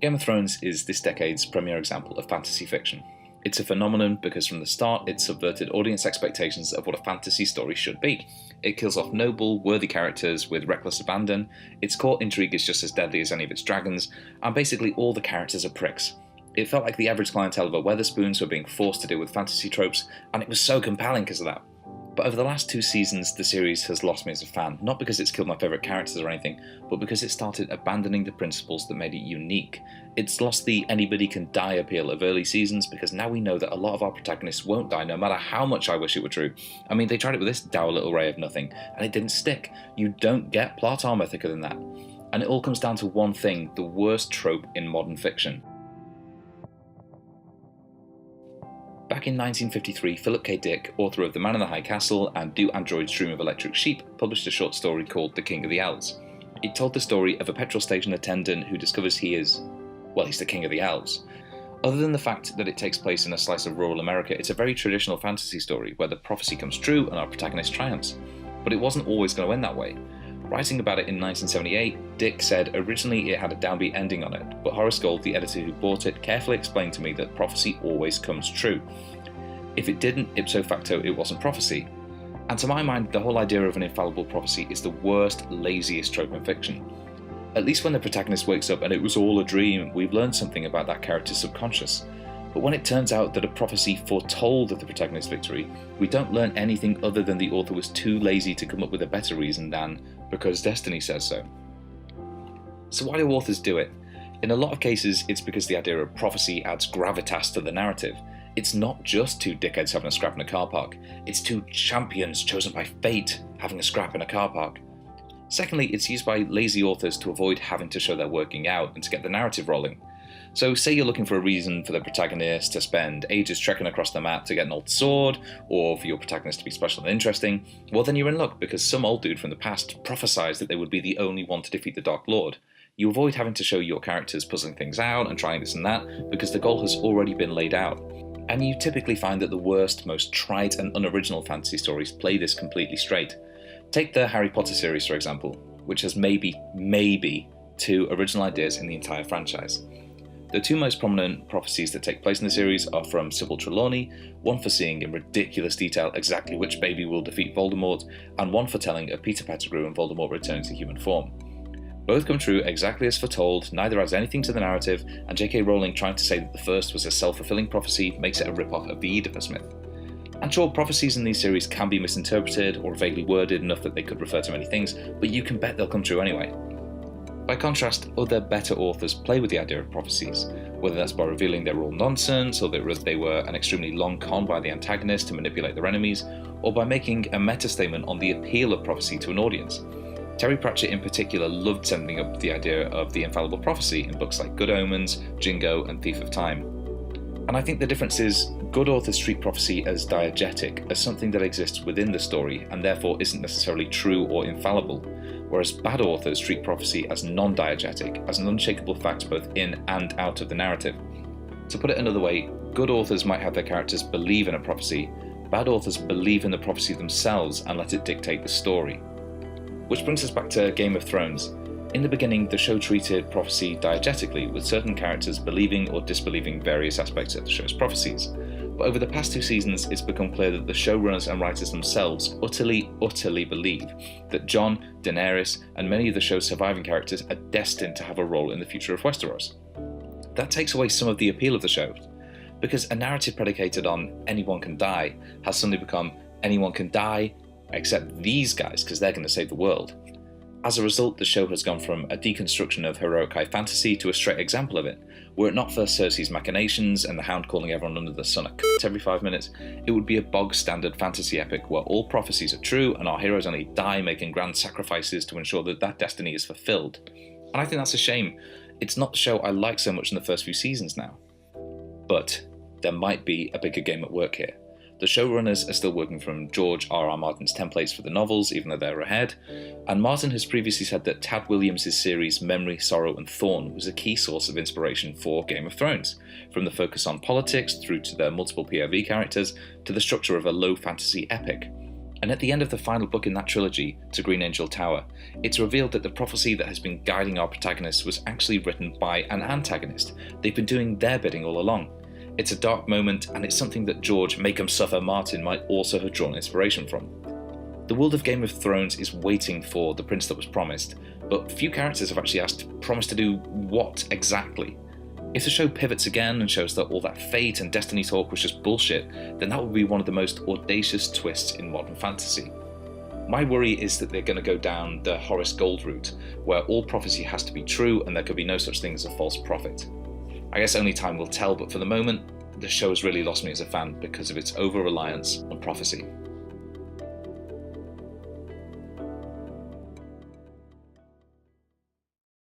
Game of Thrones is this decade's premier example of fantasy fiction. It's a phenomenon because from the start it subverted audience expectations of what a fantasy story should be. It kills off noble, worthy characters with reckless abandon, its core intrigue is just as deadly as any of its dragons, and basically all the characters are pricks. It felt like the average clientele of a Wetherspoons were being forced to deal with fantasy tropes, and it was so compelling because of that. But over the last 2 seasons, the series has lost me as a fan, not because it's killed my favourite characters or anything, but because it started abandoning the principles that made it unique. It's lost the anybody can die appeal of early seasons because now we know that a lot of our protagonists won't die no matter how much I wish it were true. I mean, they tried it with this dour little ray of nothing, and it didn't stick. You don't get plot armour thicker than that. And it all comes down to one thing, the worst trope in modern fiction. Back in 1953, Philip K. Dick, author of The Man in the High Castle and Do Androids Dream of Electric Sheep, published a short story called The King of the Elves. It told the story of a petrol station attendant who discovers he's the King of the Elves. Other than the fact that it takes place in a slice of rural America, it's a very traditional fantasy story where the prophecy comes true and our protagonist triumphs. But it wasn't always going to end that way. Writing about it in 1978, Dick said originally it had a downbeat ending on it, but Horace Gold, the editor who bought it, carefully explained to me that prophecy always comes true. If it didn't, ipso facto, it wasn't prophecy. And to my mind, the whole idea of an infallible prophecy is the worst, laziest trope in fiction. At least when the protagonist wakes up and it was all a dream, we've learned something about that character's subconscious. But when it turns out that a prophecy foretold the protagonist's victory, we don't learn anything other than the author was too lazy to come up with a better reason than because destiny says so. So why do authors do it? In a lot of cases, it's because the idea of prophecy adds gravitas to the narrative. It's not just 2 dickheads having a scrap in a car park, it's 2 champions chosen by fate having a scrap in a car park. Secondly, it's used by lazy authors to avoid having to show they're working out and to get the narrative rolling. So say you're looking for a reason for the protagonist to spend ages trekking across the map to get an old sword, or for your protagonist to be special and interesting, well then you're in luck because some old dude from the past prophesied that they would be the only one to defeat the Dark Lord. You avoid having to show your characters puzzling things out and trying this and that because the goal has already been laid out. And you typically find that the worst, most trite and unoriginal fantasy stories play this completely straight. Take the Harry Potter series for example, which has maybe 2 original ideas in the entire franchise. The 2 most prominent prophecies that take place in the series are from Sybil Trelawney, one for seeing in ridiculous detail exactly which baby will defeat Voldemort, and one for telling of Peter Pettigrew and Voldemort returning to human form. Both come true exactly as foretold, neither adds anything to the narrative, and J.K. Rowling trying to say that the first was a self-fulfilling prophecy makes it a rip-off of the Oedipus myth. And sure, prophecies in these series can be misinterpreted or vaguely worded enough that they could refer to many things, but you can bet they'll come true anyway. By contrast, other better authors play with the idea of prophecies, whether that's by revealing they were all nonsense, or that they were an extremely long con by the antagonist to manipulate their enemies, or by making a meta-statement on the appeal of prophecy to an audience. Terry Pratchett in particular loved sending up the idea of the infallible prophecy in books like Good Omens, Jingo, and Thief of Time. And I think the difference is, good authors treat prophecy as diegetic, as something that exists within the story and therefore isn't necessarily true or infallible, whereas bad authors treat prophecy as non-diegetic, as an unshakable fact both in and out of the narrative. To put it another way, good authors might have their characters believe in a prophecy, bad authors believe in the prophecy themselves and let it dictate the story. Which brings us back to Game of Thrones. In the beginning, the show treated prophecy diegetically, with certain characters believing or disbelieving various aspects of the show's prophecies. But over the past 2 seasons, it's become clear that the showrunners and writers themselves utterly believe that Jon, Daenerys, and many of the show's surviving characters are destined to have a role in the future of Westeros. That takes away some of the appeal of the show, because a narrative predicated on anyone can die has suddenly become anyone can die except these guys because they're going to save the world. As a result, the show has gone from a deconstruction of heroic high fantasy to a straight example of it. Were it not for Cersei's machinations and the Hound calling everyone under the sun a c*** every 5 minutes, it would be a bog-standard fantasy epic where all prophecies are true and our heroes only die making grand sacrifices to ensure that that destiny is fulfilled. And I think that's a shame. It's not the show I like so much in the first few seasons now. But there might be a bigger game at work here. The showrunners are still working from George R.R. Martin's templates for the novels, even though they're ahead, and Martin has previously said that Tad Williams' series Memory, Sorrow and Thorn was a key source of inspiration for Game of Thrones, from the focus on politics through to their multiple POV characters to the structure of a low fantasy epic. And at the end of the final book in that trilogy, To Green Angel Tower, it's revealed that the prophecy that has been guiding our protagonists was actually written by an antagonist. They've been doing their bidding all along. It's a dark moment, and it's something that George Make 'em Suffer Martin might also have drawn inspiration from. The world of Game of Thrones is waiting for the prince that was promised, but few characters have actually asked, promised to do what exactly? If the show pivots again and shows that all that fate and destiny talk was just bullshit, then that would be one of the most audacious twists in modern fantasy. My worry is that they're going to go down the Horace Gold route, where all prophecy has to be true and there could be no such thing as a false prophet. I guess only time will tell, but for the moment, the show has really lost me as a fan because of its over-reliance on prophecy.